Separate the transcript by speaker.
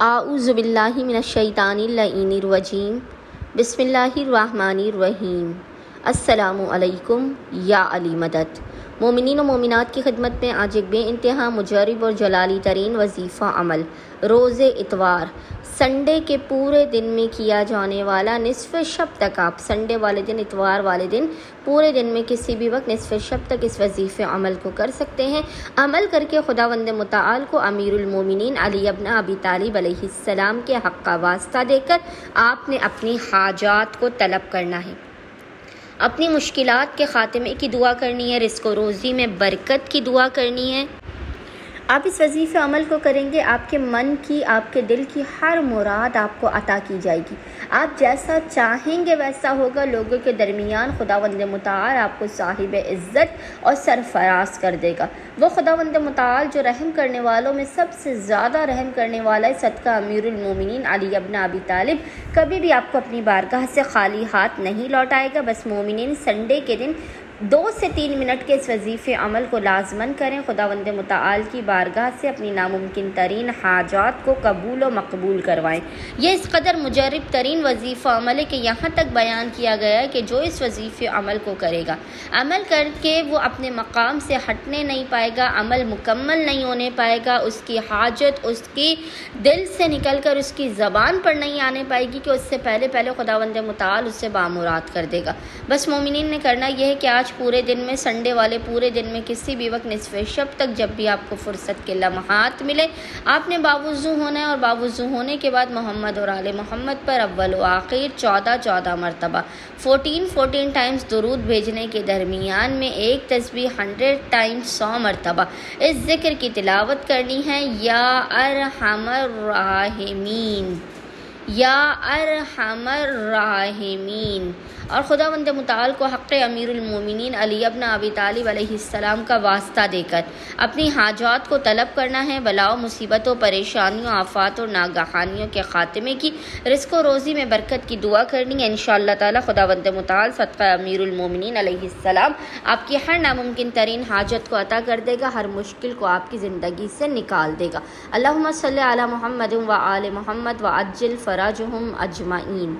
Speaker 1: اعوذ باللہ من الشیطان اللعین الرجیم بسم اللہ الرحمن الرحیم۔ السلام علیکم یا علی مدد۔ مومنین و مومنات کی خدمت میں آج ایک بے انتہا مجرب اور جلالی ترین وظیفہ عمل، روز اتوار سنڈے کے پورے دن میں کیا جانے والا نصف شب تک، آپ سنڈے والے دن، اتوار والے دن، پورے دن میں کسی بھی وقت نصف شب تک اس وظیفے عمل کو کر سکتے ہیں۔ عمل کر کے خداوند متعال کو امیر المومنین علی ابن ابی طالب علیہ السلام کے حق کا واسطہ دے کر آپ نے اپنی حاجات کو طلب کرنا ہے، اپنی مشکلات کے خاتمے کی دعا کرنی ہے، رزق و روزی میں برکت کی دعا کرنی ہے۔ آپ اس وظیفے عمل کو کریں گے، آپ کے من کی، آپ کے دل کی ہر مراد آپ کو عطا کی جائے گی۔ آپ جیسا چاہیں گے ویسا ہوگا۔ لوگوں کے درمیان خداوند متعال آپ کو صاحب عزت اور سرفراز کر دے گا۔ وہ خداوند متعال جو رحم کرنے والوں میں سب سے زیادہ رحم کرنے والا ہے، صدقہ امیر المومنین علی ابن ابی طالب، کبھی بھی آپ کو اپنی بارگاہ سے خالی ہاتھ نہیں لوٹائے گا۔ بس مومنین سنڈے کے دن 2 سے 3 منٹ کے اس وظیفے عمل کو لازماً کریں، خداوند متعال کی بارگاہ سے اپنی ناممکن ترین حاجات کو قبول و مقبول کروائیں۔ یہ اس قدر مجرب ترین وظیفہ عمل ہے کہ یہاں تک بیان کیا گیا ہے کہ جو اس وظیفے عمل کو کرے گا، عمل کر کے وہ اپنے مقام سے ہٹنے نہیں پائے گا، عمل مکمل نہیں ہونے پائے گا، اس کی حاجت اس کی دل سے نکل کر اس کی زبان پر نہیں آنے پائے گی کہ اس سے پہلے خداوند متعال اس سے بامراد کر دے گا۔ بس مومنین نے کرنا یہ ہے کہ آج پورے دن میں، سنڈے والے پورے دن میں، کسی بھی وقت نصف شب تک جب بھی آپ کو فرصت کے لمحات ملے، آپ نے باوضو ہونا ہے، اور باوضو ہونے کے بعد محمد اور آل محمد پر اول و آخر 14 مرتبہ 14 ٹائمز درود بھیجنے کے درمیان میں ایک تسبیح 100 ٹائمز 100 مرتبہ اس ذکر کی تلاوت کرنی ہے، یا ارحم الراحمین، یا ارحم الراحمین۔ اور خداوند متعال کو حق امیر المومنین علی ابن ابی طالب علیہ السلام کا واسطہ دے کر اپنی حاجات کو طلب کرنا ہے، بلاؤ، مصیبتوں، پریشانیوں، آفات اور ناگہانیوں کے خاتمے کی، رزق و روزی میں برکت کی دعا کرنی ہے۔ انشاءاللہ تعالی خداوند متعال صدقہ امیر المومنین علیہ السلام آپ کی ہر ناممکن ترین حاجت کو عطا کر دے گا، ہر مشکل کو آپ کی زندگی سے نکال دے گا۔ اللہم صلی علی محمد و آل محمد وعجل فرجہم اجمعین۔